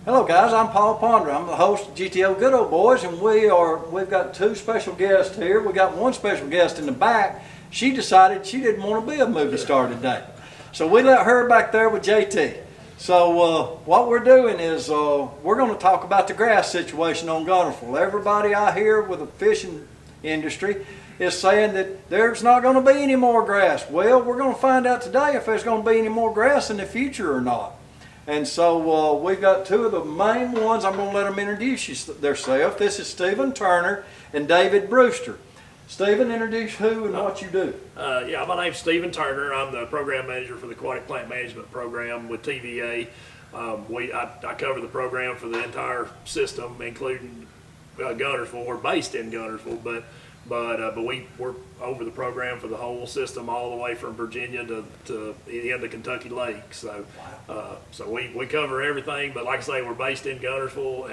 Hello guys, I'm Paul Ponder. I'm the host of GTO Good Old Boys, and we've got two special guests here. We got one special guest in the back. She decided she didn't want to be a movie star today. So we let her back there with JT. So what we're doing is we're going to talk about the grass situation on Guntersville. Everybody out here with the fishing industry is saying that there's not going to be any more grass. Well, we're going to find out today if there's going to be any more grass in the future or not. And so we've got two of the main ones. I'm going to let them introduce themselves. This is Stephen Turner and David Brewster. Stephen, introduce who and what you do. Yeah, my name's Stephen Turner. I'm the program manager for the Aquatic Plant Management Program with TVA. I cover the program for the entire system, including Guntersville. We're based in Guntersville, but we're over the program for the whole system, all the way from Virginia to the end of Kentucky Lake. So, so we cover everything. But like I say, we're based in Guntersville,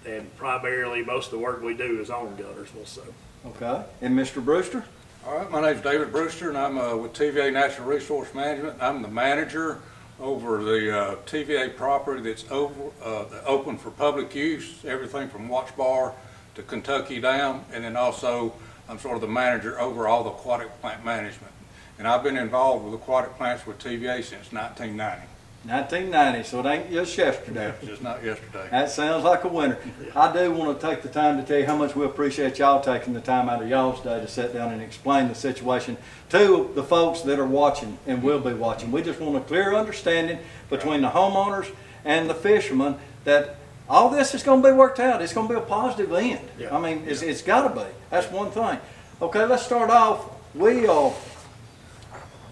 and primarily most of the work we do is on Guntersville. So. Okay, and Mr. Brewster? All right, my name's David Brewster, and I'm with TVA Natural Resource Management. I'm the manager over the TVA property that's open for public use, everything from Watch Bar to Kentucky Dam, and then also I'm sort of the manager over all the aquatic plant management. And I've been involved with aquatic plants with TVA since 1990. 1990, so it ain't just yesterday. Just not yesterday. That sounds like a winner. I do want to take the time to tell you how much we appreciate y'all taking the time out of y'all's day to sit down and explain the situation to the folks that are watching and will be watching. We just want a clear understanding between the homeowners and the fishermen that all this is going to be worked out. It's going to be a positive end. Yeah. I mean, it's got to be. That's one thing. Okay, let's start off.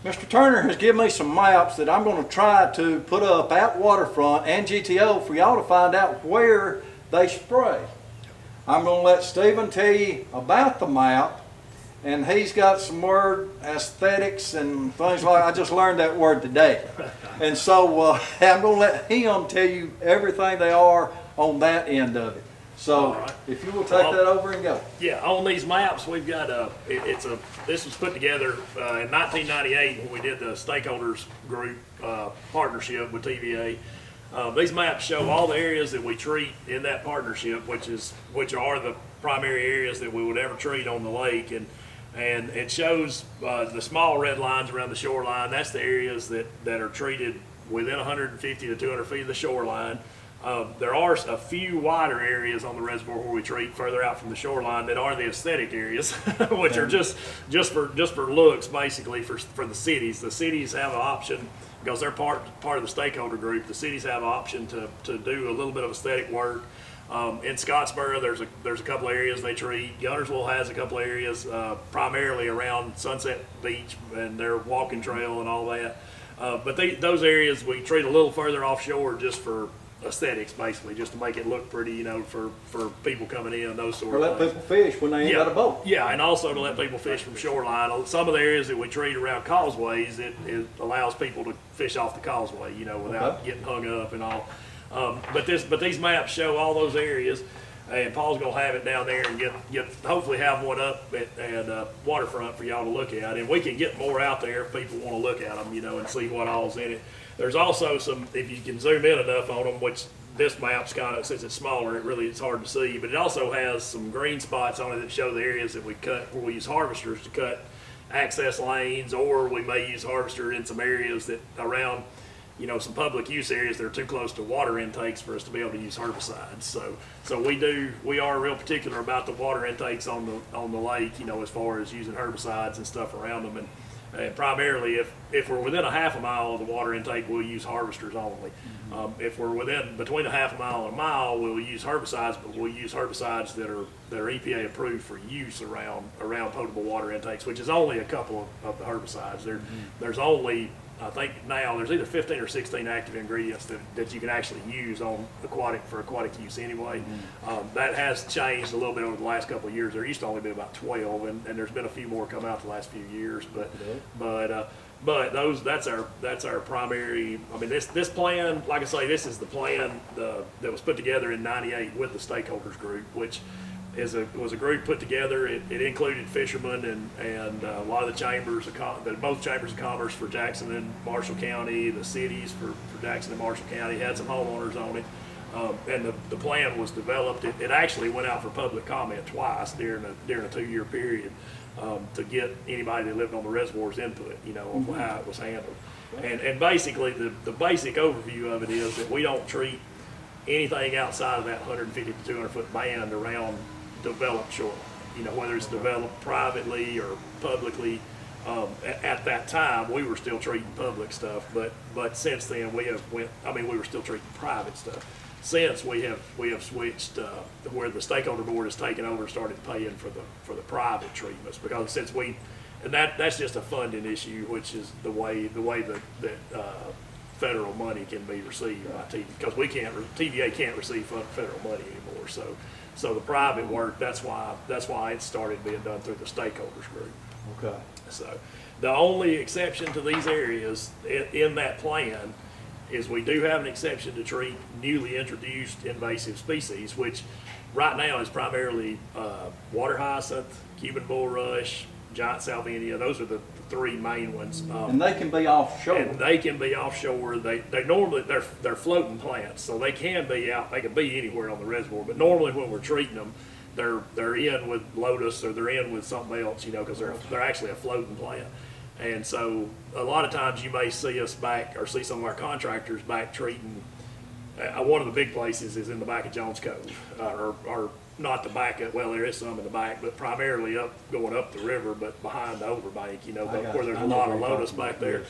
Mr. Turner has given me some maps that I'm going to try to put up at Waterfront and GTO for y'all to find out where they spray. I'm going to let Stephen tell you about the map, and he's got some word aesthetics and things like I just learned that word today. And so I'm going to let him tell you everything they are on that end of it. So right. If you will take that over and go. Yeah, on these maps we've got this was put together in 1998 when we did the stakeholders group partnership with TVA. These maps show all the areas that we treat in that partnership, which are the primary areas that we would ever treat on the lake, and it shows the small red lines around the shoreline. That's the areas that are treated within 150 to 200 feet of the shoreline. There are a few wider areas on the reservoir where we treat further out from the shoreline that are the aesthetic areas, which are just for looks, basically for the cities. The cities have an option because they're part of the stakeholder group. The cities have an option to do a little bit of aesthetic work. In Scottsboro, there's a couple areas they treat. Guntersville has a couple areas, primarily around Sunset Beach and their walking trail and all that. But those areas we treat a little further offshore just for aesthetics, basically, just to make it look pretty, for people coming in, those sort of things. Or let people fish when they ain't got a boat. Yeah, and also to let people fish from shoreline. Some of the areas that we treat around causeways, it allows people to fish off the causeway, without getting hung up and all. But these maps show all those areas, and Paul's gonna have it down there and hopefully have one up at Waterfront for y'all to look at, and we can get more out there if people want to look at them, and see what all's in it. There's also some, if you can zoom in enough on them, which this map's kind of, since it's smaller, it's hard to see, but it also has some green spots on it that show the areas that we cut, where we use harvesters to cut access lanes, or we may use harvester in some areas that around, some public use areas that are too close to water intakes for us to be able to use herbicides. So we are real particular about the water intakes on the lake, as far as using herbicides and stuff around them. And primarily, if we're within a half a mile of the water intake, we'll use harvesters only. If we're between a half a mile and a mile, we'll use herbicides, but we'll use herbicides that are EPA approved for use around potable water intakes, which is only a couple of the herbicides. There's only, I think now, there's either 15 or 16 active ingredients that you can actually use for aquatic use anyway. That has changed a little bit over the last couple of years. There used to only be about 12, and there's been a few more come out the last few years. But that's our primary. I mean, this plan, like I say, this is the plan that was put together in '98 with the stakeholders group, which was a group put together. It included fishermen and a lot of the chambers, both chambers of commerce for Jackson and Marshall County, the cities for Jackson and Marshall County, had some homeowners on it. And the plan was developed. It actually went out for public comment twice during a 2-year period to get anybody that lived on the reservoir's input, on how it was handled. And basically, the basic overview of it is that we don't treat anything outside of that 150 to 200 foot band around developed shoreline. Whether it's developed privately or publicly. At that time, we were still treating public stuff, but since then we were still treating private stuff. Since we have switched where the stakeholder board has taken over and started paying for the private treatments, because that's just a funding issue, which is the way that federal money can be received by TVA, because TVA can't receive federal money anymore. So the private work, that's why it started being done through the stakeholders group. Okay. So the only exception to these areas in that plan is we do have an exception to treat newly introduced invasive species, which right now is primarily water hyacinth, Cuban bulrush, giant salvinia. Those are the 3 main ones. And they can be offshore. And they can be offshore. They normally they're floating plants, so they can be out. They can be anywhere on the reservoir. But normally when we're treating them, they're in with lotus or they're in with something else, because they're actually a floating plant. And so a lot of times you may see us back or see some of our contractors back treating. One of the big places is in the back of Jones Cove, or not the back of, well, there is some in the back, but primarily going up the river, but behind the overbank, where there's a lot of lotus back there.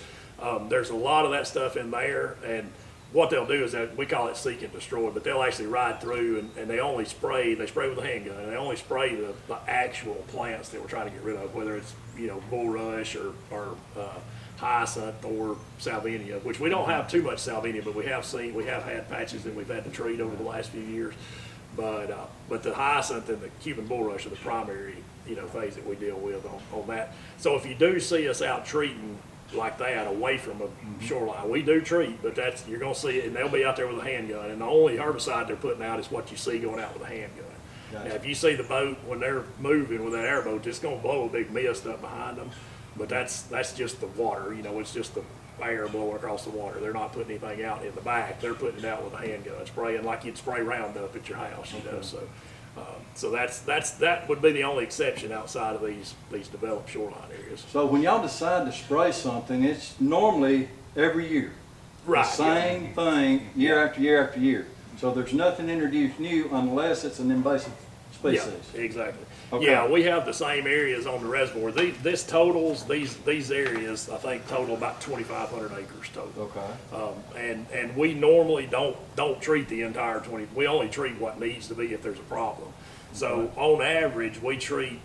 There's a lot of that stuff in there, and what they'll do is that we call it seek and destroy, but they'll actually ride through and they spray with a handgun, and they only spray the actual plants that we're trying to get rid of, whether it's bulrush or hyacinth or salvinia, which we don't have too much salvinia, but we have had patches that we've had to treat over the last few years. But the hyacinth and the Cuban bulrush are the primary phase that we deal with on that. So if you do see us out treating like that away from a shoreline, we do treat, but you're going to see it, and they'll be out there with a handgun, and the only herbicide they're putting out is what you see going out with a handgun. Gotcha. Now, if you see the boat when they're moving with that airboat, it's going to blow a big mist up behind them, but that's just the water. It's just the air blowing across the water. They're not putting anything out in the back. They're putting it out with a handgun, spraying like you'd spray Roundup at your house. So that would be the only exception outside of these developed shoreline areas. So when y'all decide to spray something, it's normally every year. Right. The same thing year after year after year. So there's nothing introduced new unless it's an invasive species. Yeah, exactly. Okay. Yeah, we have the same areas on the reservoir. These areas, I think, total about 2,500 acres total. Okay. And we normally don't treat the entire 20. We only treat what needs to be if there's a problem. So on average, we treat,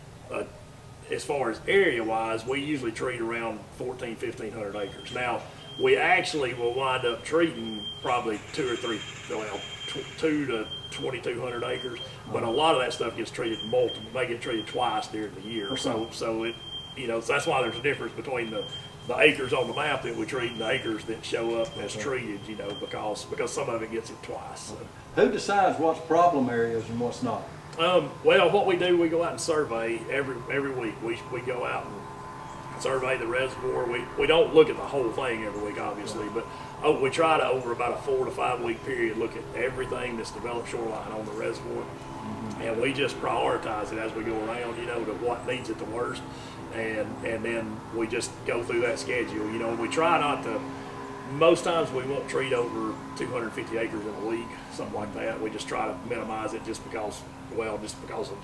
as far as area wise, we usually treat around 1,500 acres. Now, we actually will wind up treating probably 2 to 2,200 acres, but a lot of that stuff gets treated multiple. They get treated twice during the year. So it, so that's why there's a difference between the acres on the map that we treat and the acres that show up as treated, because some of it gets it twice. So. Who decides what's problem areas and what's not? Well, what we do, we go out and survey every week. We go out and survey the reservoir. We don't look at the whole thing every week, obviously, but we try to, over about a 4 to 5 week period, look at everything that's developed shoreline on the reservoir. And we just prioritize it as we go around, to what needs it the worst. And then we just go through that schedule. We try not to, most times we won't treat over 250 acres in a week, something like that. We just try to minimize it just because of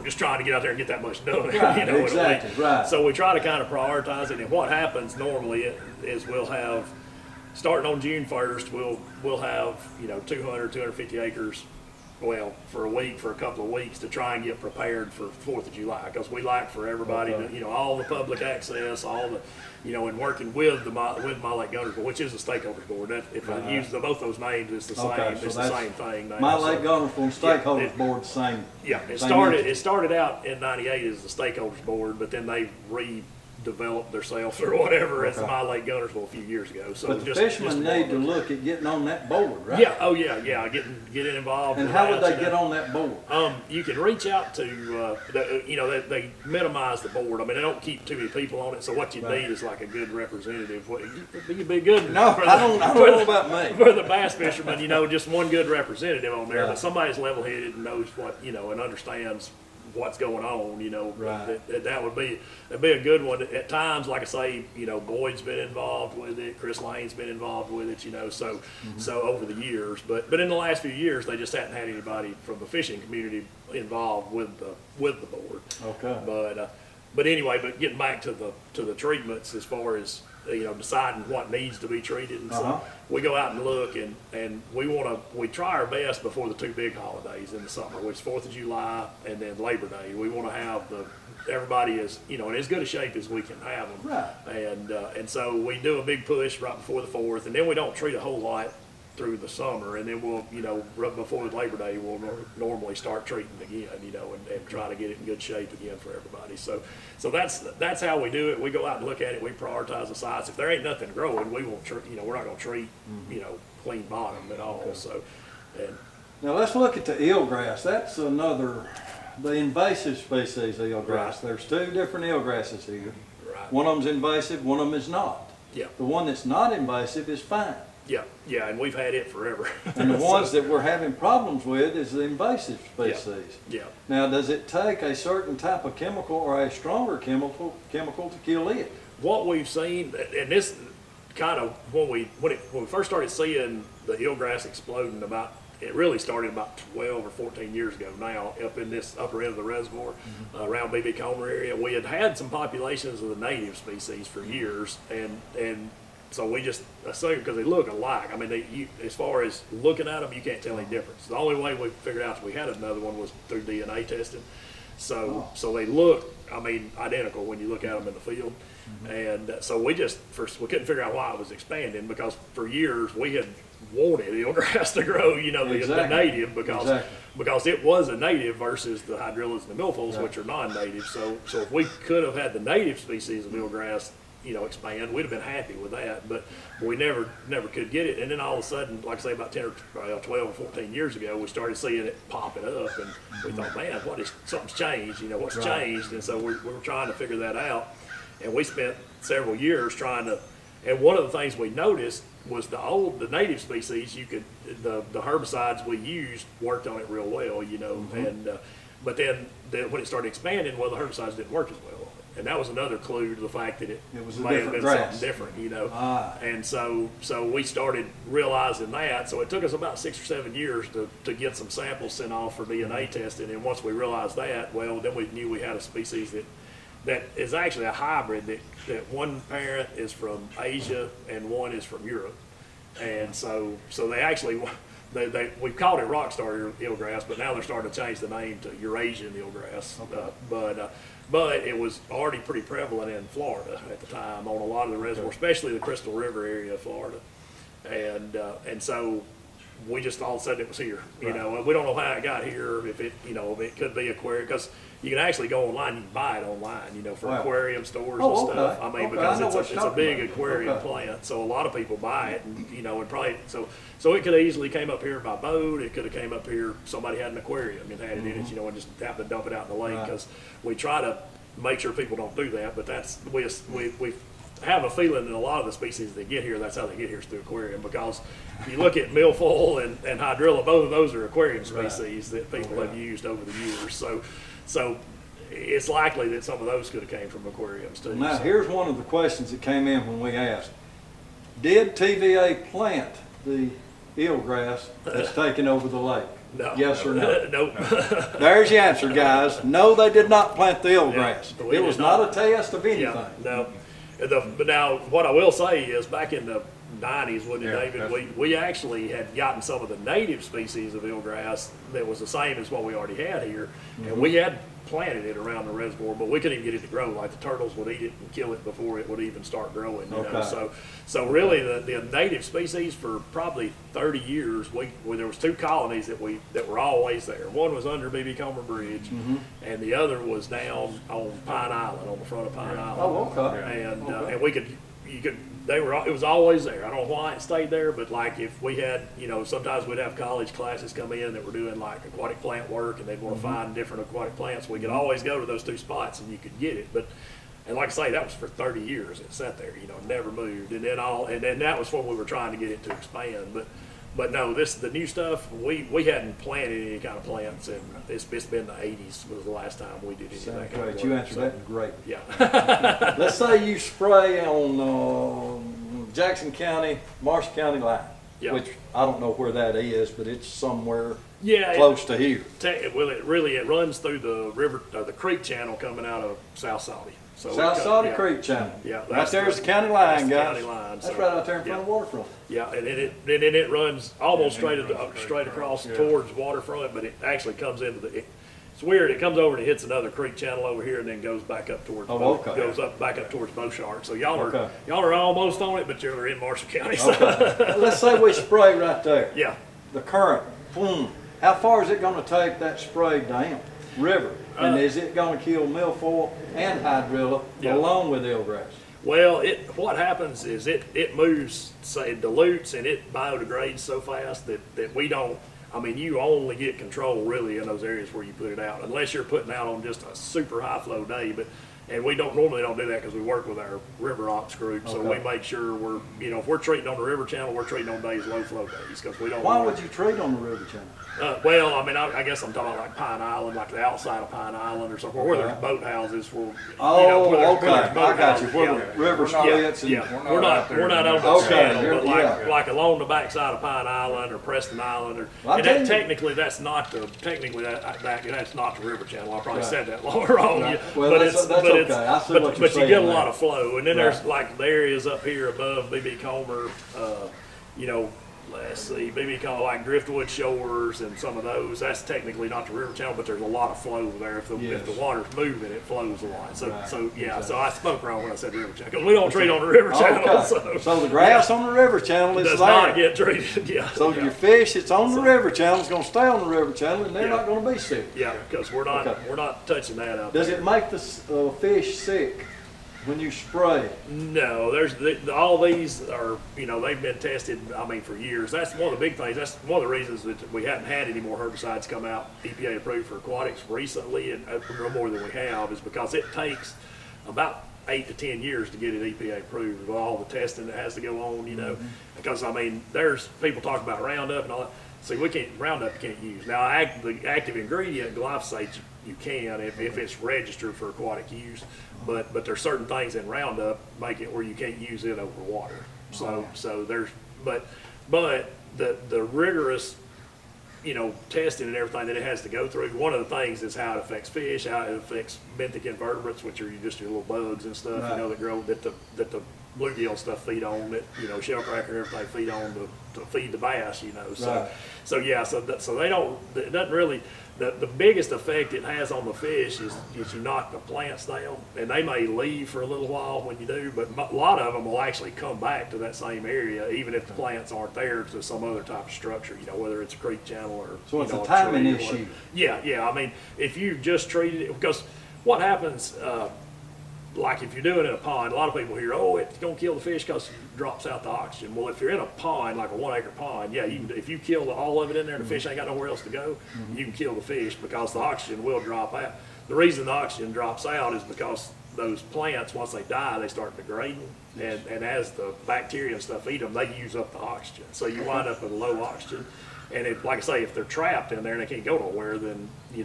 just trying to get out there and get that much done. Right, exactly, right. So we try to kind of prioritize it. And what happens normally is we'll have, starting on June 1st, we'll have 200, 250 acres, for a week, for a couple of weeks, to try and get prepared for 4th of July, because we like for everybody to, all the public access, all the, and working with my Lake Guntersville, which is the stakeholders board. If I use both those names, it's the same. It's the same thing. Now. My Lake Guntersville and stakeholders board, the same. Yeah, it started out in '98 as the stakeholders board, but then they developed themselves or whatever as Okay. my Lake Guntersville a few years ago. So But the fishermen need to look at getting on that board, right? Yeah, oh yeah, getting involved. And with how would that, they you get know. on that board? You can reach out to, they minimize the board. I mean, they don't keep too many people on it. So what you Right. need is like a good representative. You'd be good. No, for I don't know about me. For the bass fishermen, just one good representative on there, Right. but somebody's level-headed and knows what, and understands what's going on, Right. that would be, that'd be a good one. At times, like I say, Boyd's been involved with it, Chris Lane's been involved with it, so over the years. But in the last few years, they just hadn't had anybody from the fishing community involved with the board. Okay. But anyway, but getting back to the treatments as far as deciding what needs to be treated and Uh-huh. stuff, we go out and look and we try our best before the two big holidays in the summer, which is 4th of July and then Labor Day. We want to have everybody is in as good a shape as we can have them. Right. And so we do a big push right before the 4th, and then we don't treat a whole lot through the summer, and then we'll, right before Labor Day, we'll normally start treating again, and try to get it in good shape again for everybody. So that's how we do it. We go out and look at it. We prioritize the sites. If there ain't nothing growing, we won't treat. We're not going to treat, clean bottom at all. Okay. So, and Now let's look at the eelgrass. That's the invasive species eelgrass. Right. There's two different eelgrasses here. right, One of them's invasive, one of them is not. yeah, The one that's not invasive is fine. yeah, and we've had it forever. And the ones that we're having problems with is the invasive species. Yeah. Now, does it take a certain type of chemical or a stronger chemical to kill it? What we've seen, and this kind of when we first started seeing the eelgrass exploding, it really started about 12 or 14 years ago now, up in this upper end of the reservoir, around BB Comer area. We had some populations of the native species for years, and so we just assumed because they look alike. I mean, as far as looking at them, you can't tell any difference. The only way we figured out that we had another one was through DNA testing. So they look, identical when you look at them in the field. And so we couldn't figure out why it was expanding, because for years we had wanted eelgrass to grow, the Exactly. native, because it was a native versus the hydrillas and the milfoils, Right. which are non-native. So if we could have had the native species of eelgrass, expand, we'd have been happy with that, but we never could get it. And then all of a sudden, like I say, about 10 or 12 or 14 years ago, we started seeing it popping up, and we thought, man, something's changed, what's Right. changed? And so we were trying to figure that out, and we spent several years trying to, and one of the things we noticed was the native species, the herbicides we used worked on it real well, and, but then when it started expanding, the herbicides didn't work as well. And that was another clue to the fact that it was a may have different been grass. something different, Ah. And so we started realizing that. So it took us about 6 or 7 years to get some samples sent off for DNA testing. And once we realized that, well, then we knew we had a species that is actually a hybrid, that one parent is from Asia and one is from Europe. And so they actually, we've called it rockstar eelgrass, but now they're starting to change the name to Eurasian eelgrass. Okay. But it was already pretty prevalent in Florida at the time on a lot of the reservoirs, especially the Crystal River area of Florida. And so we just all of a sudden it was here. We don't know how it got here. If it could be aquarium, because you can actually go online, you can buy it online, for Wow. aquarium stores Oh, and stuff. okay. Okay, I Because know it's what a you're talking big about. aquarium Okay. plant, so a lot of people buy it, and probably so it could have easily came up here by boat. It could have came up here. Somebody had an aquarium and had it in it, and just happened to dump it out in the lake. Right. Because we try to make sure people don't do that, but we have a feeling that a lot of the species that get here, that's how they get here, is through aquarium. Because if you look at milfoil and hydrilla, both of those are aquarium species that people have used over the years. So it's likely that some of those could have came from aquariums too. Now, So- here's one of the questions that came in when we asked. Did TVA plant the eelgrass that's taken over the lake? No. Yes or no? Nope. There's your answer, guys. No, they did not plant the eelgrass. Yeah, we It was did not not. a test of anything. Yeah, no. But now, what I will say is, back in the 90s, wasn't it, Yeah, David? that's- We actually had gotten some of the native species of eelgrass that was the same as what we already had here, and we had planted it around the reservoir, but we couldn't even get it to grow. Like the turtles would eat it and kill it before it would even start growing. You know? So really the native species for probably 30 years, there was 2 colonies that were always there. One was under B.B. Comer Bridge, and the other was down on Pine Island, on the front of Pine Island. Oh, okay. And it was always there. I don't know why it stayed there, but like if we had, sometimes we'd have college classes come in that were doing like aquatic plant work and they'd want to find different aquatic plants, we could always go to those 2 spots and you could get it. And like I say, that was for 30 years. It sat there, never moved. And then that was what we were trying to get it to expand. But no, the new stuff, we hadn't planted any kind of plants, and it's been the 80s was the last time we did any of that kind of work. You answered that great. Yeah. Let's say you spray on Jackson County, Marshall County line, which I don't know where that is, but it's somewhere close to here. It runs through the river, the creek channel coming out of South Saudi. So South Saudi Creek channel. Yeah, right there's the county line, guys. County line, that's right out there in front of the waterfront. Yeah, and it runs almost straight across towards waterfront, but it actually comes into it's weird. It comes over and it hits another creek channel over here, and then goes back up towards back up towards Beauchark. So y'all are almost on it, but you're in Marshall County. So. Okay. Let's say we spray right there. Yeah. The current, boom. How far is it going to take that spray down? River. And is it going to kill milfoil and hydrilla along with eelgrass? Well, what happens is it moves, say, it dilutes and it biodegrades so fast that we don't. I mean, you only get control really in those areas where you put it out, unless you're putting out on just a super high flow day. And we normally don't do that because we work with our river ops group, so we make sure we're, if we're treating on the river channel, we're treating on days, low flow days, because we don't. Why would you treat on the river channel? Well, I mean, I guess I'm talking about like Pine Island, like the outside of Pine Island or somewhere where there's boathouses. Okay. I got you. Where the river splits. We're not on the channel, but like along the backside of Pine Island or Preston Island, and technically that's not the river channel. I probably said that wrong. But you get a lot of flow, and then there's like the areas up here above B.B. Comer, let's see, B.B. Comer, like Driftwood Shores and some of those. That's technically not the river channel, but there's a lot of flow there. If the water's moving, it flows a lot. So I spoke wrong when I said river channel, because we don't treat on the river channel. So the grass on the river channel is does not get treated. So your fish, it's on the river channel, it's going to stay on the river channel, and they're not going to be sick. Yeah, because we're not touching that out there. Does it make the fish sick when you spray? No, all these are, they've been tested, for years. That's one of the big things. That's one of the reasons that we haven't had any more herbicides come out EPA approved for aquatics recently, and no more than we have, is because it takes about 8 to 10 years to get it EPA approved with all the testing that has to go on, because there's people talk about Roundup and all that. See, Roundup you can't use. Now, the active ingredient, glyphosate, you can if it's registered for aquatic use, but there's certain things in Roundup make it where you can't use it over water. So there's, but the rigorous, testing and everything that it has to go through. One of the things is how it affects fish, how it affects benthic invertebrates, which are just your little bugs and stuff, that grow that the bluegill stuff feed on, that shellcracker and everything feed on to feed the bass, So they don't. It doesn't really. The biggest effect it has on the fish is you knock the plants down, and they may leave for a little while when you do, but a lot of them will actually come back to that same area, even if the plants aren't there, to some other type of structure, whether it's a creek channel or so it's a timing issue. Yeah. If you just treated it, because what happens, like if you're doing it in a pond, a lot of people hear, it's going to kill the fish because it drops out the oxygen. Well, if you're in a pond, like a 1 acre pond, if you kill all of it in there and the fish ain't got nowhere else to go, you can kill the fish because the oxygen will drop out. The reason the oxygen drops out is because those plants, once they die, they start degrading, and as the bacteria and stuff eat them, they use up the oxygen. So you wind up with low oxygen. And like I say, if they're trapped in there and they can't go nowhere, then you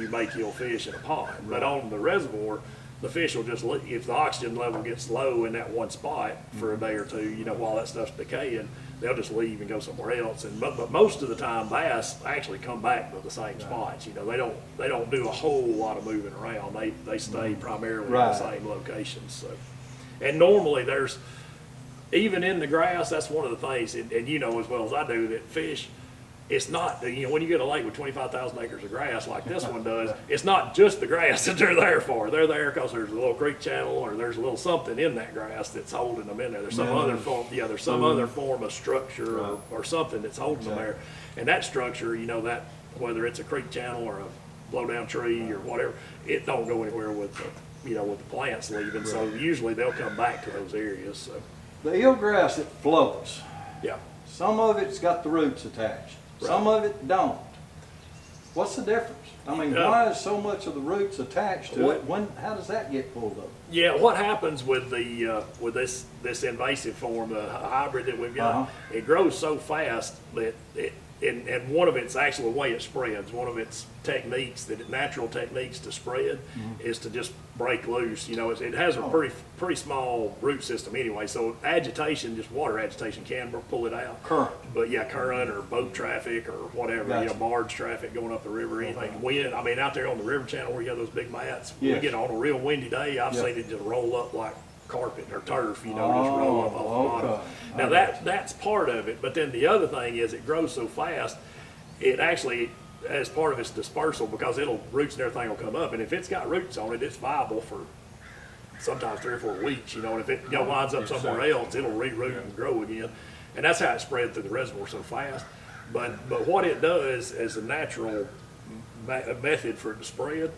may kill fish in a pond. But on the reservoir, the fish will just, if the oxygen level gets low in that one spot for a day or two, while that stuff's decaying, they'll just leave and go somewhere else. But most of the time, bass actually come back to the same spots. They don't do a whole lot of moving around. They stay primarily in the same locations. So, and normally even in the grass, that's one of the things, and as well as I do, that fish, it's not, you know, when you get a lake with 25,000 acres of grass like this one does, it's not just the grass that they're there for. They're there because there's a little creek channel or there's a little something in that grass that's holding them in there. There's some other form, there's some other form of structure or something that's holding them there. And that structure, you know, that whether it's a creek channel or a blow down tree or whatever, it don't go anywhere with the, you know, with the plants leaving. So usually they'll come back to those areas. So The eelgrass, it floats. yeah. Some of it's got the roots attached. Some of it don't. What's the difference? I mean, why is so much of the roots attached to it? How does that get pulled up? Yeah, what happens with the with this invasive form, the hybrid that we've got, it grows so fast that and one of its actual way it spreads, one of its techniques, natural techniques to spread is to just break loose. You know, it has a pretty small root system anyway, so agitation, just water agitation can pull it out. Current. But yeah, current or boat traffic or whatever, you know, barge traffic going up the river, anything. Wind, I mean, out there on the river channel where you have those big mats, we get on a real windy day, I've seen it just roll up like carpet or turf, you know, just roll up off the bottom. Now that's part of it, but then the other thing is it grows so fast, it actually, as part of its dispersal, because roots and everything will come up, and if it's got roots on it, it's viable for sometimes 3 or 4 weeks, you know, and if it winds up somewhere else, it'll re-root and grow again. And that's how it spread through the reservoir so fast. But what it does as a natural method for it to spread,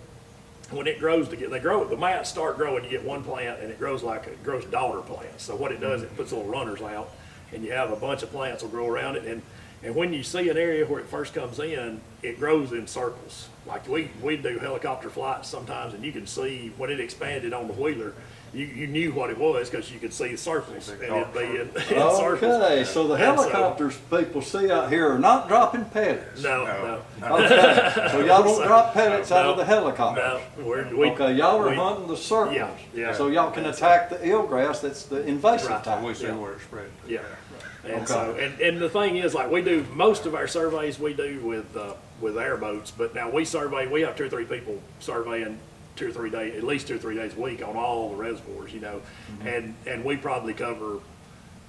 when it grows the mats start growing, you get one plant and it grows daughter plants. So what it does, it puts little runners out and you have a bunch of plants will grow around it. And when you see an area where it first comes in, it grows in circles. Like we do helicopter flights sometimes, and you can see when it expanded on the Wheeler, you knew what it was because you could see the circles, and it'd be in circles. Okay, so the helicopters people see out here are not dropping pellets. No. Okay, so y'all don't drop pellets out of the helicopter. No, Okay, y'all are hunting the circles. Yeah. So y'all can attack the eelgrass that's the invasive type. We see where it spread. Yeah. And so, and the thing is, like, we do most of our surveys we do with airboats, but now we have 2 or 3 people surveying 2 or 3 days, at least 2 or 3 days a week on all the reservoirs, you know, and we probably cover,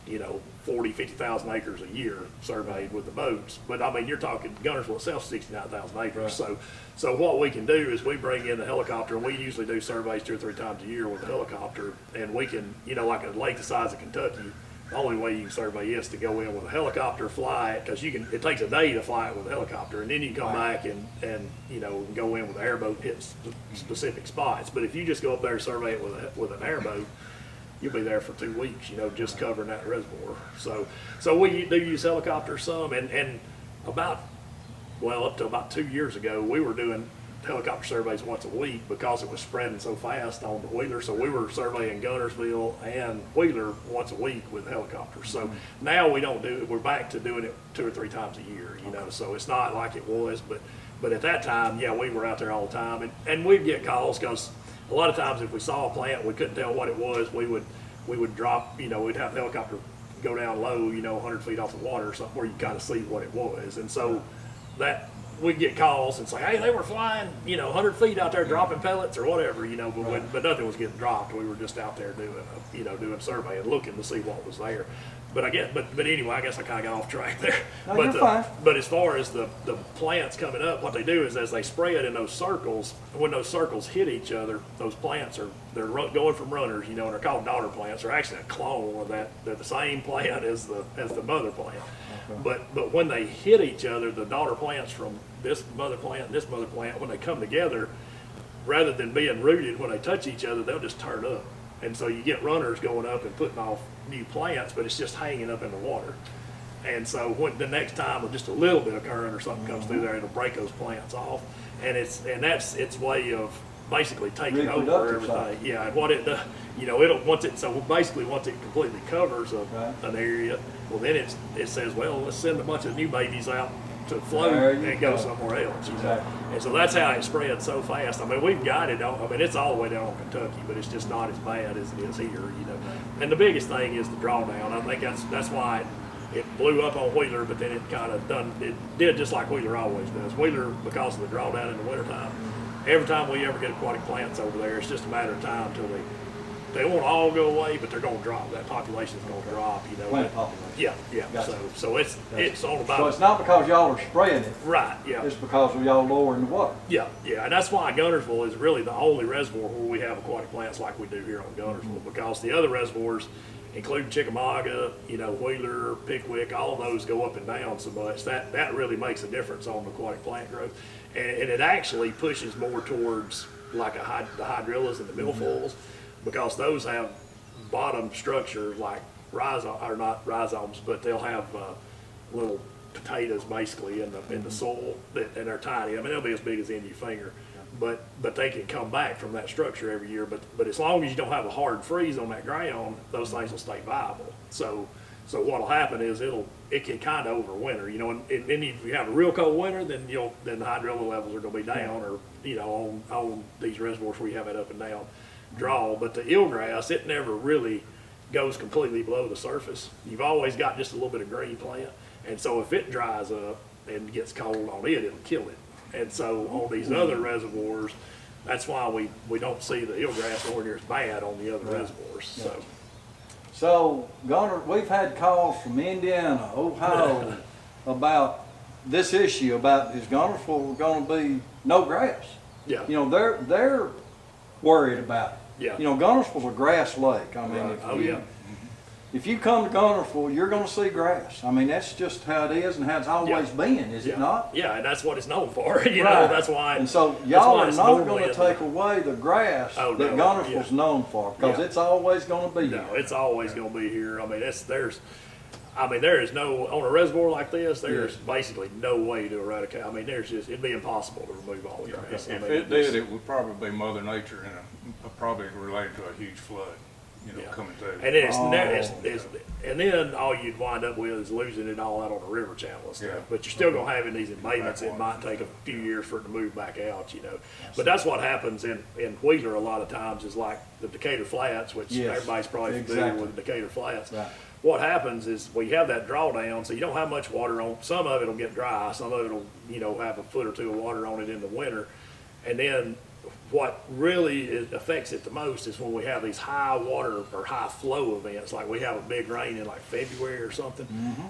you know, 50,000 acres a year surveyed with the boats. But I mean, you're talking Guntersville itself, 69,000 acres. Right. So what we can do is we bring in the helicopter, and we usually do surveys 2 or 3 times a year with the helicopter, and we can, you know, like a lake the size of Kentucky. The only way you can survey is to go in with a helicopter, fly it, because it takes a day to fly it with a helicopter, and then you can come back and you know, go in with an airboat and hit specific spots. But if you just go up there and survey it with an airboat, you'll be there for 2 weeks, you know, just covering that reservoir. So we do use helicopters some, and up to about 2 years ago, we were doing helicopter surveys once a week because it was spreading so fast on the Wheeler. So we were surveying Guntersville and Wheeler once a week with helicopters. So now we don't do it. We're back to doing it 2 or 3 times a year, you know, so it's not like it was, but at that time, yeah, we were out there all the time, and we'd get calls because a lot of times if we saw a plant, we couldn't tell what it was, we would drop, you know, we'd have the helicopter go down low, you know, 100 feet off the water or something where you kind of see what it was. And so that, we'd get calls and say, hey, they were flying, you know, 100 feet out there dropping pellets or whatever, you know, but nothing was getting dropped. We were just out there doing survey and looking to see what was there. But anyway, I guess I kind of got off track there. No, you're fine. But as far as the plants coming up, what they do is as they spread in those circles, when those circles hit each other, those plants they're going from runners, you know, and they're called daughter plants. They're actually a clone of that. They're the same plant as the mother plant. Okay. But when they hit each other, the daughter plants from this mother plant and this mother plant, when they come together, rather than being rooted, when they touch each other, they'll just turn up. And so you get runners going up and putting off new plants, but it's just hanging up in the water. And so when the next time, with just a little bit of current or something comes through there, it'll break those plants off. And that's its way of basically taking over everything. Yeah, and what it does, you know, once it completely covers an area, well then it says, well, let's send a bunch of new babies out to float and go somewhere else. You know? And so that's how it spreads so fast. I mean, we've got it on, I mean, it's all the way down on Kentucky, but it's just not as bad as it is here, you know. And the biggest thing is the drawdown. I think that's why it blew up on Wheeler, but then it did just like Wheeler always does. Wheeler, because of the drawdown in the wintertime, every time we ever get aquatic plants over there, it's just a matter of time till they won't all go away, but they're going to drop. That population's going to drop. You know. Plant population. Yeah, yeah. Gotcha. So it's on about. So it's not because y'all are spraying it. Right. Yeah. It's because of y'all lowering the water. Yeah, yeah, and that's why Guntersville is really the only reservoir where we have aquatic plants like we do here on Guntersville, because the other reservoirs, including Chickamauga, you know, Wheeler, Pickwick, all of those go up and down so much. That really makes a difference on aquatic plant growth. And it actually pushes more towards like the hydrillas and the milfoils, because those have bottom structure like or not rhizomes, but they'll have little potatoes basically in the soil, and they're tiny. I mean, they'll be as big as the end of your finger, but they can come back from that structure every year. But as long as you don't have a hard freeze on that ground, those things will stay viable. So what'll happen is it can kind of overwinter, you know. And if you have a real cold winter, then the hydrilla levels are going to be down, or you know, on these reservoirs where you have it up and down draw. But the eelgrass, it never really goes completely below the surface. You've always got just a little bit of green plant. And so if it dries up and gets cold on it, it'll kill it. And so on these other reservoirs, that's why we don't see the eelgrass nowhere near as bad on the other reservoirs. So we've had calls from Indiana, Ohio, about this issue about is Guntersville going to be no grass? Yeah. You know, they're worried about it. Yeah. You know, Guntersville's a grass lake. I mean, if you come to Guntersville, you're going to see grass. I mean, that's just how it is and how it's always been, is it not? Yeah, and that's what it's known for. You know, that's why. And so y'all are not going to take away the grass that Guntersville's known for, because it's always going to be here. No, it's always going to be here. I mean, there is no, on a reservoir like this, there's basically no way to eradicate. I mean, it'd be impossible to remove all the grass. If it did, it would probably be Mother Nature and probably related to a huge flood. You know, coming through. And and then all you'd wind up with is losing it all out on the river channel and stuff. Yeah. But you're still gonna have in these embayments. It might take a few years for it to move back out, you know. But that's what happens in Wheeler a lot of times, is like the Decatur Flats, which everybody's probably familiar with the Decatur Flats. Right. What happens is we have that drawdown, so you don't have much water on. Some of it'll get dry, some of it'll, you know, have a foot or two of water on it in the winter, and then what really affects it the most is when we have these high water or high flow events, like we have a big rain in like February or something.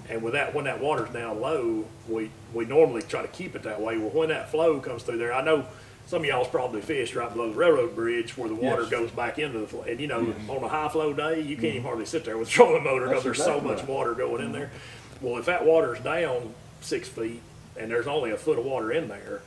And with that, when that water's down low, we normally try to keep it that way. Well, when that flow comes through there, I know some of y'all's probably fished right below the railroad bridge where the water goes back into the flow. And you know, on a high flow day, you can't even hardly sit there with a trolling motor because there's so much water going in there. Well, if that water's down 6 feet and there's only a foot of water in there,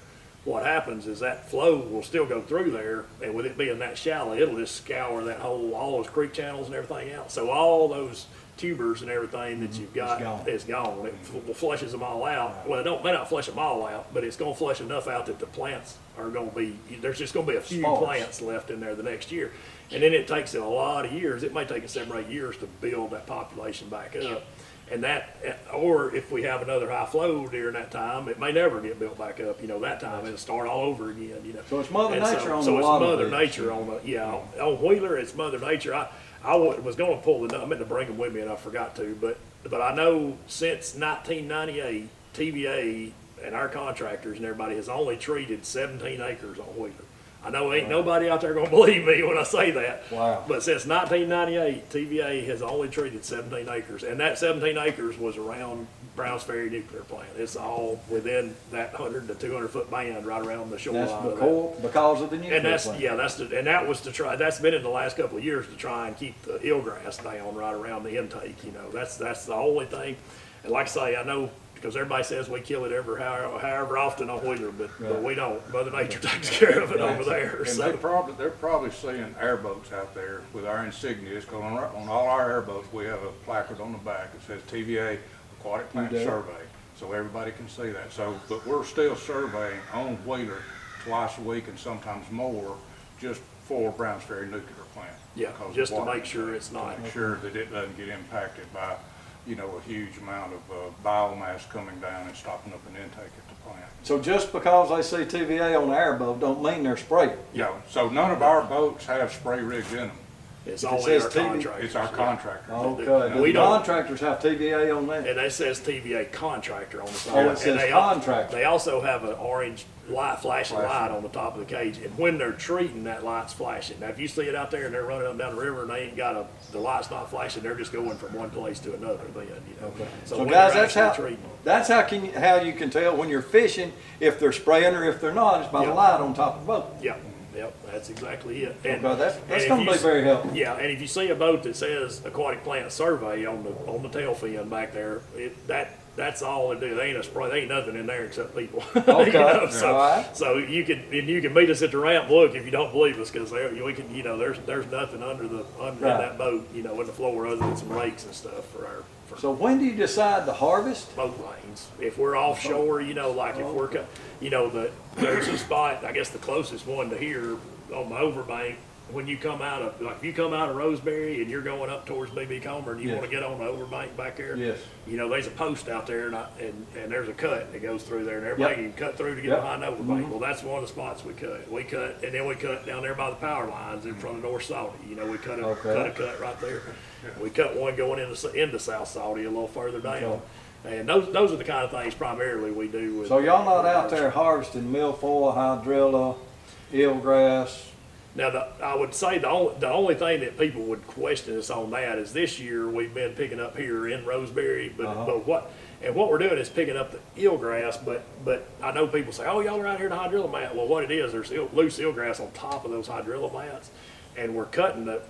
what happens is that flow will still go through there, and with it being that shallow, it'll just scour that whole, all those creek channels and everything out. So all those tubers and everything that you've got is gone. It flushes them all out. Well, it may not flush them all out, but it's going to flush enough out that the plants are going to be, there's just going to be a few plants left in there the next year. And then it takes it a lot of years. It may take us 7 or 8 years to build that population back up. And that, or if we have another high flow during that time, it may never get built back up. You know, that time it'll start all over again. You know, so it's Mother Nature on so a lot it's of Mother Nature on the on Wheeler. It's Mother Nature. I was going to pull I meant to bring them with me and I forgot to, but I know since 1998, TVA and our contractors and everybody has only treated 17 acres on Wheeler. I know ain't nobody out there gonna believe me when I say that. Wow. But since 1998, TVA has only treated 17 acres, and that 17 acres was around Browns Ferry nuclear plant. It's all within that 100 to 200 foot band right around the shoreline. That's because of the nuclear plant. And that was to try. That's been in the last couple of years to try and keep the eelgrass down right around the intake. You know, that's the only thing. And like I say, I know, because everybody says we kill it however often on Wheeler, but we don't. Mother Nature takes care of it over there. And So they're probably seeing airboats out there with our insignias, because on all our airboats we have a placard on the back that says TVA Aquatic Plant Survey, so everybody can see that. So, but we're still surveying on Wheeler twice a week and sometimes more, just for Browns Ferry nuclear plant. yeah, just to make sure it's not. To make sure that it doesn't get impacted by, you know, a huge amount of biomass coming down and stopping up an intake at the plant. So just because they see TVA on the airboat don't mean they're spraying. Yeah, so none of our boats have spray rigs in them. It's If it only says our TV contractors. It's our contractor. Okay, We the don't- contractors have TVA on that? And that says TVA contractor on the side. Oh, it And says they contractor. They also have an orange light, flashing Flashing. light on the top of the cage, and when they're treating, that light's flashing. Now, if you see it out there and they're running up and down the river and they ain't got the light's not flashing, they're just going from one place to another then, you know. Okay. So So when guys, they're that's how, actually treating. that's how you can tell when you're fishing, if they're spraying or if they're not, it's by the Yeah. light on top of the boat. Yep, that's exactly it. Okay, that's if gonna you be s- very helpful. Yeah, and if you see a boat that says Aquatic Plant Survey on the tail fin back there, that's all they do. They ain't a spray. They ain't nothing in there except people. Okay, So, all right. so you can meet us at the ramp. Look, if you don't believe us, because we can. You know, there's nothing under in Right. that boat. You know, in the floor other than some rakes and stuff for So when do you decide to harvest? boat lanes. If we're offshore, you know, like if we're, you know, there's a spot. I guess the closest one to here on the overbank. When you come out of, like, if you come out of Roseberry and you're going up towards BB Comer and you Yes. want to get on the overbank back there, Yes. you know, there's a post out there and there's a cut that goes through there and everybody Yep. can cut through to get Yep. behind the overbank. Well, that's one of the spots we cut. We cut, and then we cut down there by the power lines in front of North Salty. You know, we cut a Okay. cut right there. We cut one going into South Salty a little further down. And those are the kind of things primarily we do with. So y'all not out there harvesting milfoil, hydrilla, eelgrass? Now, I would say the only thing that people would question us on that is this year we've been picking up here in Roseberry, but what we're doing is picking up the eelgrass. But I know people say, oh, y'all are out here in the hydrilla mat. Well, what it is, there's loose eelgrass on top of those hydrilla mats, and we're cutting to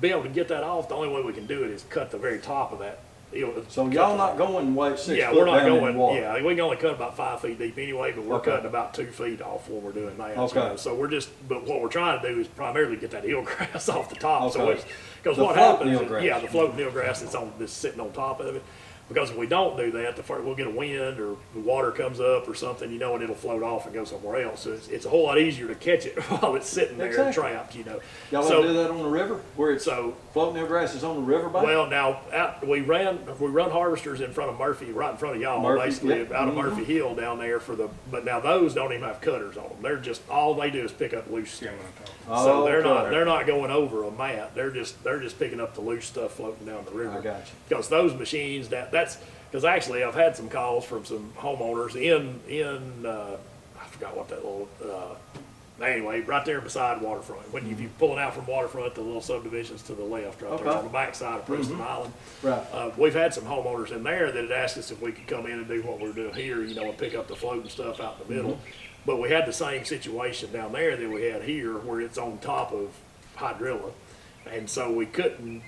be able to get that off. The only way we can do it is cut the very top of that. So y'all not going way 6 Yeah, foot we're not down in the going. water? Yeah, we can only cut about 5 feet deep anyway, but we're Okay. cutting about 2 feet off when we're doing that. Okay. You know? So but what we're trying to do is primarily get that eelgrass off the top. So Okay. it's because The what floating happens? eelgrass. Yeah, the floating eelgrass that's sitting on top of it. Because if we don't do that, we'll get a wind or the water comes up or something, you know, and it'll float off and go somewhere else. So it's a whole lot easier to catch it while it's sitting there Exactly. trapped, you know. Y'all So- ever do that on the river, where it's So floating eelgrass is on the riverbank? well, now we run harvesters in front of Murphy, right in front of y'all, Murphy, basically yeah. out of Mhm. Murphy Hill down there but now those don't even have cutters on them. They're just all they do is pick up loose stuff. So they're not going over a mat. They're just picking up the loose stuff floating down the river. I got you. Because those machines that's because actually I've had some calls from some homeowners in I forgot what that little. Anyway, right there beside waterfront. When if you're pulling out from waterfront, the little subdivisions to the left, right there Okay. on the backside of Preston Island. Right. We've had some homeowners in there that had asked us if we could come in and do what we're doing here, you know, and pick up the floating stuff out in the middle. But we had the same situation down there that we had here, where it's on top of hydrilla. And so we couldn't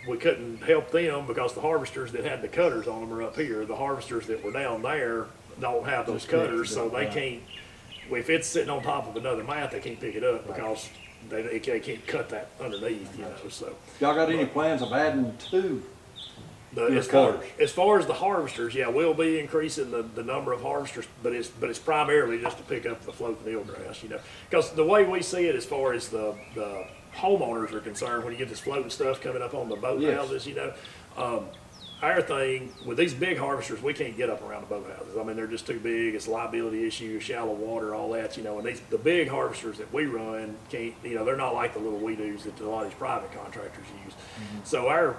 help them because the harvesters that had the cutters on them are up here. The harvesters that were down there don't have those cutters, so they can't. If it's sitting on top of another mat, they can't pick it up because they can't cut that underneath, you know. So Y'all got any plans of adding to? Your as far cutters. as the harvesters, yeah, we'll be increasing the number of harvesters, but it's primarily just to pick up the floating eelgrass, you know. Because the way we see it, as far as the homeowners are concerned, when you get this floating stuff coming up on the boat Yes. houses, you know, our thing with these big harvesters, we can't get up around the boat houses. I mean, they're just too big. It's a liability issue, shallow water, all that, you know. And the big harvesters that we run can't, you know, they're not like the little we-dos that a lot of these private contractors use. So our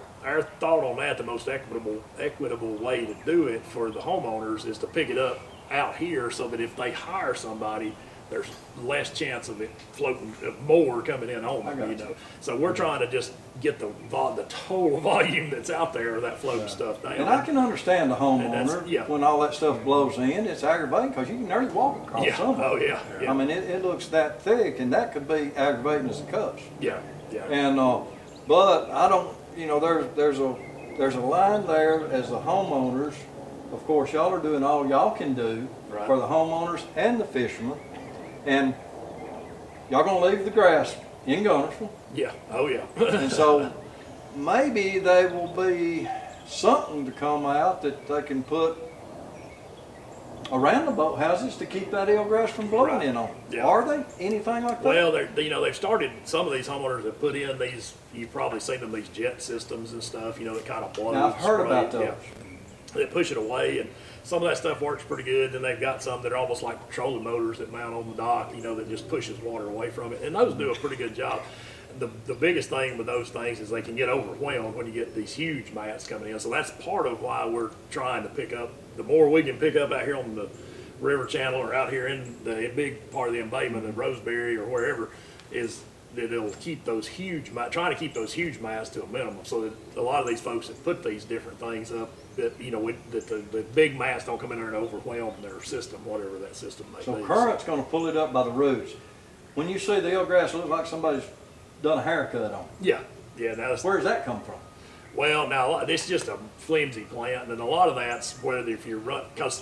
thought on that, the most equitable way to do it for the homeowners is to pick it up out here, so that if they hire somebody, there's less chance of it floating, more coming in on them, you know. So we're trying to just get the total volume that's out there of that floating stuff down. And I can understand the that's- homeowner, yeah. when all that stuff blows in, it's aggravating, because you can nearly walk across Yeah. some of it. Oh yeah. Yeah. I mean, it looks that thick, and that could be aggravating as a cuss. Yeah. Yeah. And, but I don't, you know, there's a line there as the homeowners. Of course, y'all are doing all y'all can do Right. for the homeowners and the fishermen. And y'all gonna leave the grass in Guntersville. Yeah. Oh yeah. And so maybe there will be something to come out that they can put around the boathouses to keep that eelgrass from blowing Right. in on them. Yeah. Are they? Anything like that? Well, they've started, some of these homeowners have put in these, you've probably seen them, these jet systems and stuff, you know, that kind of blow. Now, I've heard about spray, those. They push it away, and some of that stuff works pretty good. Then they've got some that are almost like trolling motors that mount on the dock, you know, that just pushes water away from it. And those do a pretty good job. the biggest thing with those things is they can get overwhelmed when you get these huge mats coming in. So that's part of why we're trying to pick up, the more we can pick up out here on the river channel or out here in the big part of the embayment of Roseberry or wherever, is that it'll keep those huge, trying to keep those huge mats to a minimum, so that a lot of these folks that put these different things up, that, you know, that the big mats don't come in there and overwhelm their system, whatever that system may be. So current's gonna pull it up by the roots. When you see the eelgrass, it looks like somebody's done a haircut on it. Yeah, yeah. Now that's, Where's that come from? well, now this is just a flimsy plant, and a lot of that's whether if you run, because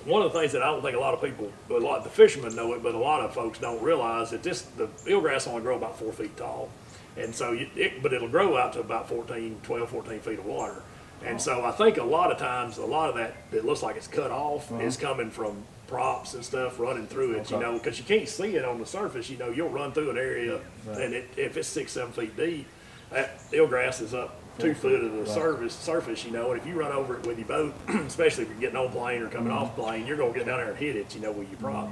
one of the things that I don't think a lot of people, the fishermen know it, but a lot of folks don't realize that the eelgrass only grow about 4 feet tall, and so but it'll grow out to about 12, 14 feet of water. And so I think a lot of times, a lot of that looks like it's cut off is coming from props and stuff running through it, you know, because you can't see it on the surface. You know, you'll run through an area, and if it's 6, 7 feet deep, that eelgrass is up 2 foot of the surface, you know, and if you run over it with your boat, especially if you're getting on plane or coming off plane, you're going to get down there and hit it, you know, with your prop.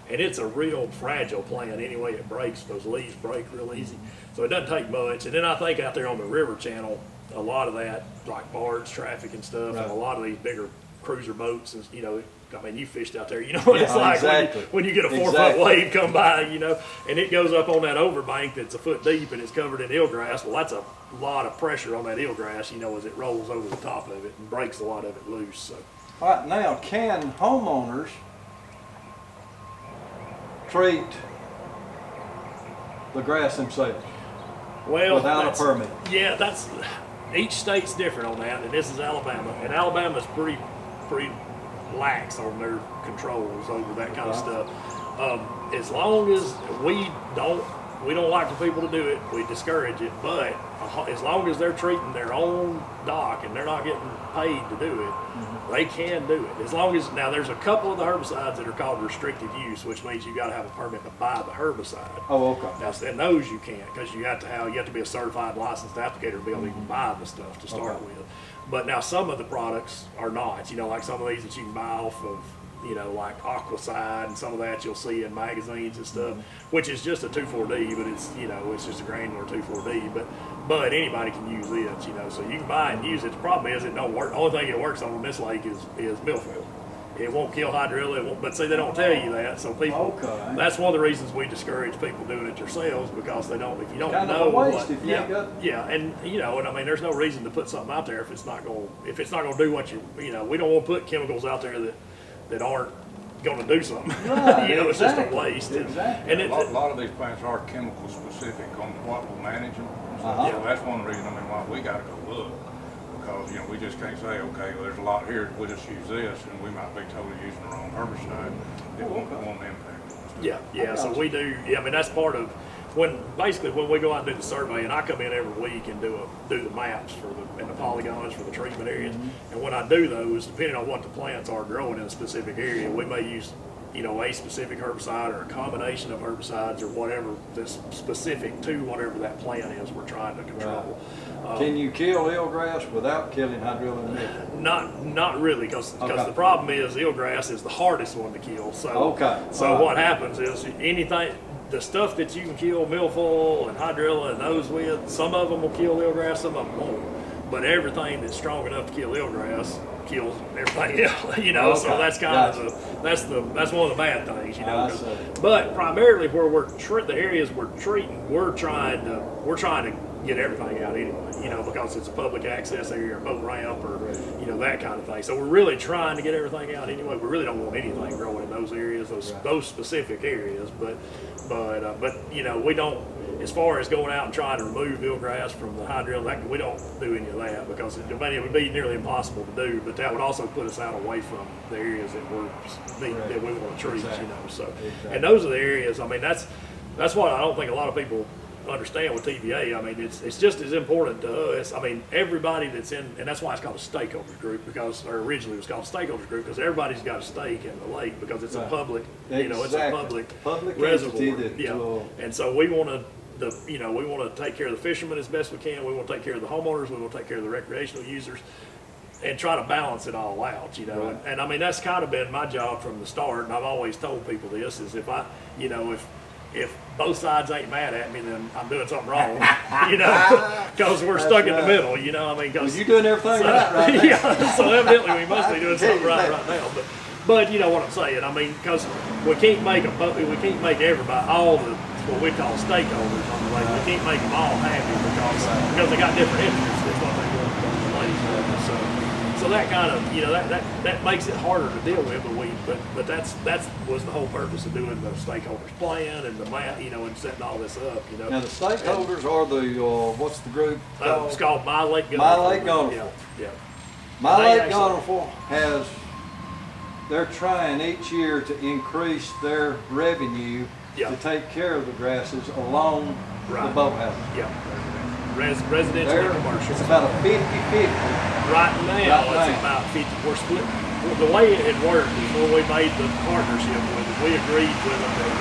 And it's a real fragile plant anyway. It breaks, those leaves break real easy. So it doesn't take much. And then I think out there on the river channel, a lot of that, like barge traffic and stuff, and a lot of these bigger cruiser boats, and you know, I mean, you fished out there, you know what it's like when you get a 4 foot wave come by, you know, and it goes up on that overbank that's a foot deep and it's covered in eelgrass. Well, that's a lot of pressure on that eelgrass, you know, as it rolls over the top of it and breaks a lot of it loose. So. All right, now can homeowners treat the grass themselves Well, without a permit? Yeah, that's, each state's different on that, and this is Alabama, and Alabama's pretty lax on their controls over that kind of stuff. As long as we don't like for people to do it, we discourage it, but as long as they're treating their own dock and they're not getting paid to do it, they can do it. As long as, now there's a couple of the herbicides that are called restricted use, which means you gotta have a permit to buy the herbicide. Oh, okay. Now, and those you can't, because you have to be a certified licensed applicator to be able to even buy the stuff to start with. But now some of the products are not, you know, like some of these that you can buy off of, you know, like Aquacide and some of that you'll see in magazines and stuff, which is just a 2,4-D, but it's, you know, it's just a granular 2,4-D, but anybody can use it, you know, so you can buy it and use it. The problem is it don't work. The only thing it works on this lake is milfoil. It won't kill hydrilla, it won't, but see, they don't tell you that, so people, that's one of the reasons we discourage people doing it themselves, because they don't, if you don't kind know of a waste what, if you ain't got. yeah, and you know, and I mean, there's no reason to put something out there if it's not going to do what you know, we don't want to put chemicals out there that aren't going to do something. Right, you know, it's just a waste. Exactly. And A lot of these plants are chemical specific on what will manage them. So that's one reason, I mean, why we gotta go look. Because, you know, we just can't say, okay, well, there's a lot here, we'll just use this, and we might be totally using the wrong herbicide. It won't impact us. Yeah, so we do, I mean, that's part of, when we go out and do the survey, and I come in every week and do the maps and the polygons for the treatment areas, and when I do those, depending on what the plants are growing in a specific area, we may use, you know, a specific herbicide or a combination of herbicides or whatever that's specific to whatever that plant is we're trying to control. Can you kill eelgrass without killing hydrilla and milfoil? Not really, because the problem is eelgrass is the hardest one to kill. So what happens is anything, the stuff that you can kill milfoil and hydrilla and those with, some of them will kill eelgrass, some of them won't. But everything that's strong enough to kill eelgrass kills everything else, you know. So that's kind of that's one of the bad things, you know. But primarily where the areas we're treating, we're trying to get everything out anyway, you know, because it's a public access area, or boat ramp, or you know, that kind of thing. So we're really trying to get everything out anyway. We really don't want anything growing in those areas, those specific areas. But you know, we don't, as far as going out and trying to remove eelgrass from the hydrilla, we don't do any of that, because it would be nearly impossible to do. But that would also put us out away from the areas that we want to treat, you know. So, and those are the areas. I mean, that's what I don't think a lot of people understand with TVA. I mean, it's just as important to us. I mean, everybody that's in, and that's why it's called a stakeholder group, or originally it was called a stakeholder group, because everybody's got a stake in the lake, because it's a public, you know, it's a public reservoir. And so we want to take care of the fishermen as best we can. We want to take care of the homeowners. We want to take care of the recreational users, and try to balance it all out, you know. And I mean, that's kind of been my job from the start, and I've always told people this, is if if both sides ain't mad at me, then I'm doing something wrong, you know, because we're stuck in the middle, you know. I mean, Well, because you're doing everything right now. yeah, so evidently we must be doing something right now. But you know what I'm saying. I mean, because we can't make everybody, all the what we call stakeholders on the lake. We can't make them all happy because they got different interests. That's what they want on the lake. So that kind of, you know, that makes it harder to deal with. But that's was the whole purpose of doing the stakeholders plan and the map, you know, and setting all this up. You know. Now the stakeholders are the what's the group called? It's called My Lake Guntersville. My Lake Guntersville. Yeah. My They Lake actually- Guntersville has. They're trying each year to increase their revenue Yeah. to take care of the grasses along the Right. boathouse. Yeah. Residential There, and commercial. it's about a 50-50. Right now, Right it's now. about 50. We're split. The way it had worked before we made the partnership with them, we agreed with them that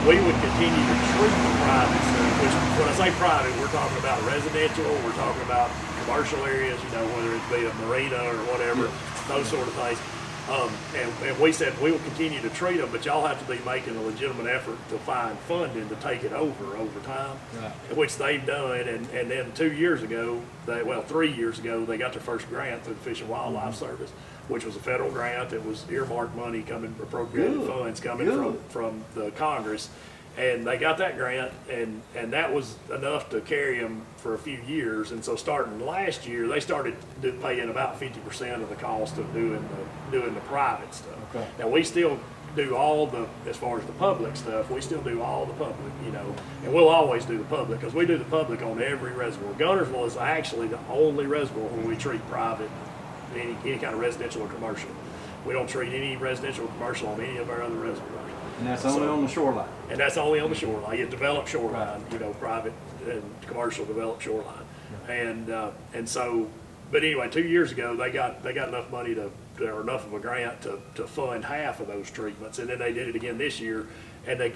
we would continue to treat the private stuff. Which, when I say private, we're talking about residential, we're talking about commercial areas, you know, whether it be a marina or whatever, those sort of things. And we said we will continue to treat them, but y'all have to be making a legitimate effort to find funding to take it over time, Right. which they've done. And then 2 years ago, 3 years ago, they got their first grant through the Fish and Wildlife Service, which was a federal grant. It was earmarked money appropriated Good. funds coming Good. from the Congress. And they got that grant, and that was enough to carry them for a few years. And so starting last year, they started paying about 50% of the cost of doing the private stuff. Okay. Now we still do all the, as far as the public stuff, we still do all the public, you know, and we'll always do the public because we do the public on every reservoir. Guntersville is actually the only reservoir where we treat private, any kind of residential or commercial. We don't treat any residential or commercial on any of our other reservoirs. And that's only on the shoreline. And that's only on the shoreline. You develop shoreline, Right. you know, private and commercial develop shoreline. And so, but anyway, 2 years ago, they got enough money or enough of a grant to fund half of those treatments. And then they did it again this year, and they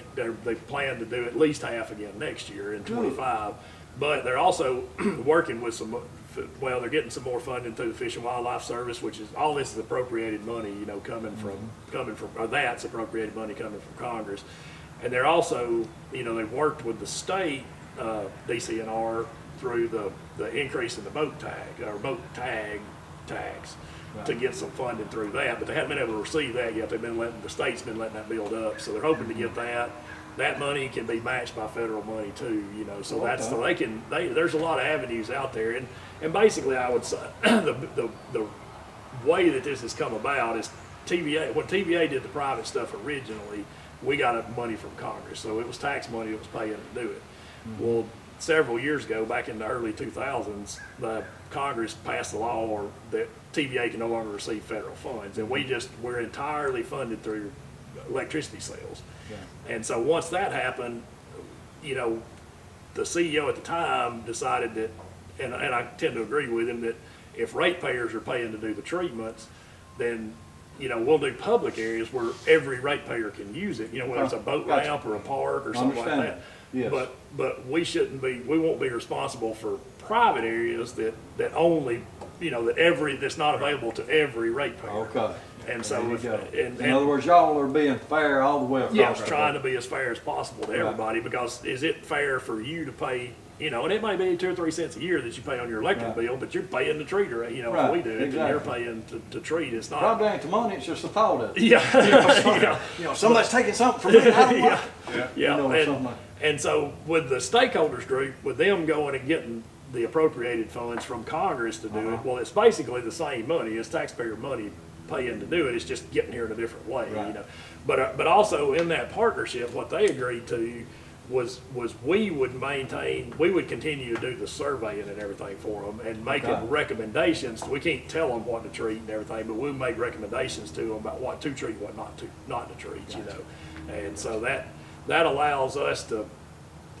plan to do at least half again next year in 25. But they're also working with they're getting some more funding through the Fish and Wildlife Service, which is, all this is appropriated money, you know, coming from, or that's appropriated money coming from Congress. And they're also, you know, they've worked with the state, DCNR, through the increase in the boat tags to get some funding through that, but they haven't been able to receive that yet. The state's been letting that build up, so they're hoping to get that. That money can be matched by federal money too, you know, so there's a lot of avenues out there. And basically I would say the way that this has come about is TVA, when TVA did the private stuff originally, we got money from Congress. So it was tax money that was paying to do it. Well, several years ago, back in the early 2000s, the Congress passed a law that TVA can no longer receive federal funds. And we're entirely funded through electricity sales. And so once that happened, you know, the CEO at the time decided that, and I tend to agree with him, that if ratepayers are paying to do the treatments, then, you know, we'll do public areas where every ratepayer can use it, you know, whether it's a boat ramp or a park or something like that. Yes. But we won't be responsible for private areas that only, you know, that's not available to every ratepayer. Okay. And so, in other words, y'all are being fair all the way across. yeah, trying to be as fair as possible to everybody, because is it fair for you to pay, you know, and it may be 2 or 3 cents a year that you pay on your electric bill, but you're paying the treater, you know, if we do it, and you're paying to treat. It's not. Probably ain't the money, it's just the thought of it. Yeah. You know, somebody's taking something from me. I don't want it. Yeah. You know, or something like And so with the stakeholders group, with them going and getting the appropriated funds from Congress to do it, well, it's basically the same money. It's taxpayer money paying to do it. It's just getting here in a different way, you know. But also in that partnership, what they agreed to was we would continue to do the surveying and everything for them and making recommendations. We can't tell them what to treat and everything, but we'll make recommendations to them about what to treat, what not to treat, you know. And so that allows us to,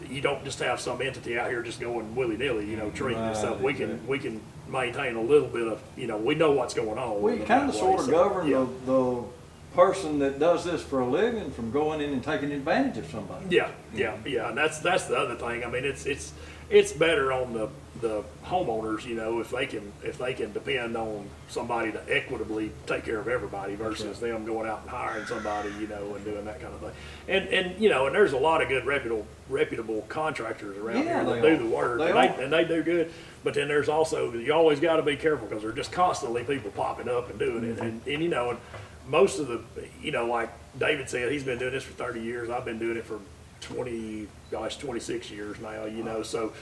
you don't just have some entity out here just going willy-nilly, you know, treating this stuff. We can maintain a little bit of, you know, we know what's going on. We kind of sort of govern the person that does this for a living from going in and taking advantage of somebody. Yeah, and that's the other thing. I mean, it's it's better on the homeowners, you know, if they can depend on somebody to equitably take care of everybody versus them going out and hiring somebody, you know, and doing that kind of thing. And you know, and there's a lot of good reputable contractors around here that do the work, and they do good. But then there's also, you always got to be careful because there's just constantly people popping up and doing it, and you know, and most of the, you know, like David said, he's been doing this for 30 years. I've been doing it for 26 years now, you know, so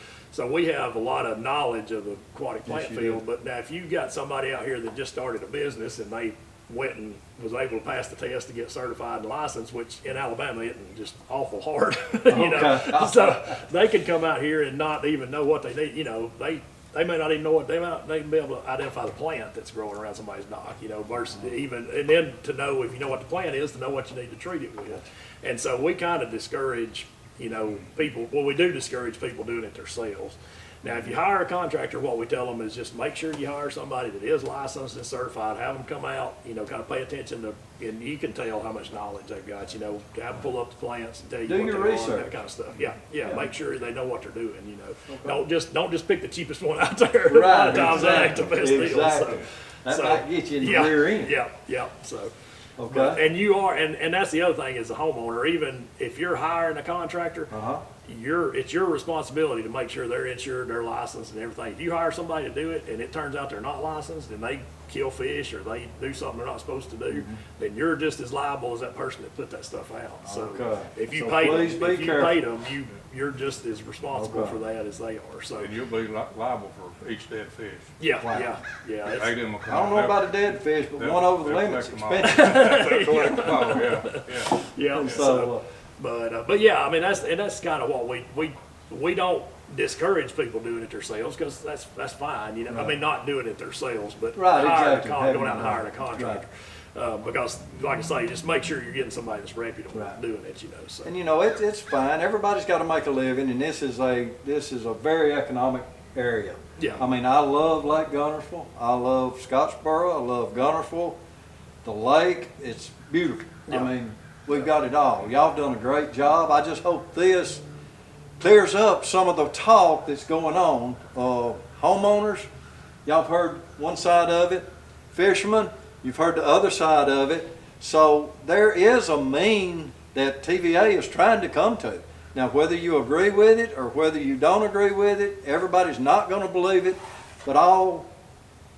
we have a lot of knowledge of the aquatic plant field. But now if you've got somebody out here that just started a business and they went and was able to pass the test to get certified and licensed, which in Alabama isn't just awful hard, you know, so they could come out here and not even know what they need, you know, they may not even know what they might even be able to identify the plant that's growing around somebody's dock, you know, versus even, and then to know if you know what the plant is, to know what you need to treat it with. And so we kind of discourage, you know, people, well, we do discourage people doing it themselves. Now, if you hire a contractor, what we tell them is just make sure you hire somebody that is licensed and certified, have them come out, you know, kind of pay attention to, and you can tell how much knowledge they've got, you know, have them pull up the plants and tell you do what your they research. are, that kind of stuff. Yeah, make sure they know what they're doing, you know. Don't just pick the cheapest one out there. Right, A lot of times that ain't the best deal. exactly. That might get you in the rear end. Yeah, so. Okay. But, and you are, and that's the other thing as a homeowner, even if you're hiring a contractor, it's your responsibility to make sure they're insured, they're licensed and everything. If you hire somebody to do it and it turns out they're not licensed and they kill fish or they do something they're not supposed to do, then you're just as liable as that person that put that stuff out. So if you paid them, you're just as responsible for that as they are. So And you'll be liable for each dead fish. Yeah. They didn't I don't know about a dead fish, but one over the limit's expensive. Yeah. So, But yeah, I mean that's kind of what we don't discourage people doing it themselves because that's fine, you know. Right. I mean, not doing it themselves, but exactly. going out and hiring a contractor. Because, like I say, just make sure you're getting somebody that's reputable doing it, you know. So. And you know, it's fine. Everybody's got to make a living, and this is a very economic area. Yeah. I mean, I love Lake Guntersville. I love Scottsboro. I love Guntersville. The lake, it's beautiful. Yeah. I mean, we've got it all. Y'all done a great job. I just hope this clears up some of the talk that's going on. Homeowners, y'all have heard one side of it. Fishermen, you've heard the other side of it. So there is a mean that TVA is trying to come to. Now, whether you agree with it or whether you don't agree with it, everybody's not going to believe it. But all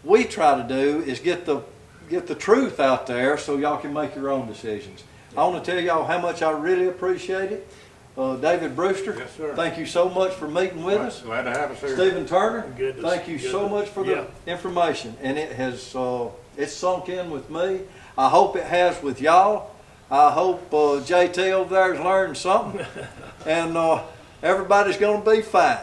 we try to do is get the truth out there so y'all can make your own decisions. I want to tell y'all how much I really appreciate it. David Brewster, yes, sir. Thank you so much for meeting with us. Glad to have us here. Stephen Turner, thank you good so to- much for the information, and it has it's sunk in with me. I hope it has with y'all. I hope JT over there has learned something, and everybody's going to be fine.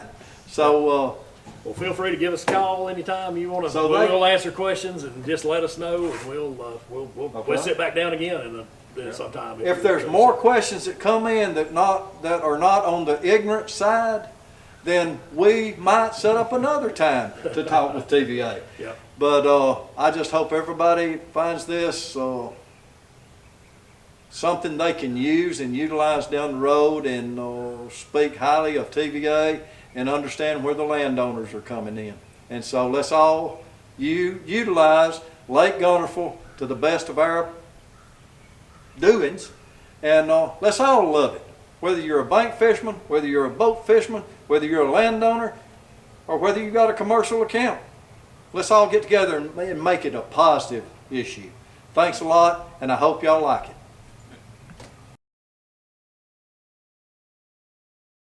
So. Well, feel free to give us a call anytime you want to. So we'll answer questions and just let us know, and we'll sit back down again sometime. If there's more questions that come in that are not on the ignorant side, then we might set up another time to talk with TVA. Yeah. But I just hope everybody finds this something they can use and utilize down the road, and speak highly of TVA and understand where the landowners are coming in. And so let's all utilize Lake Guntersville to the best of our doings, and let's all love it. Whether you're a bank fisherman, whether you're a boat fisherman, whether you're a landowner, or whether you've got a commercial account, let's all get together and make it a positive issue. Thanks a lot, and I hope y'all like it.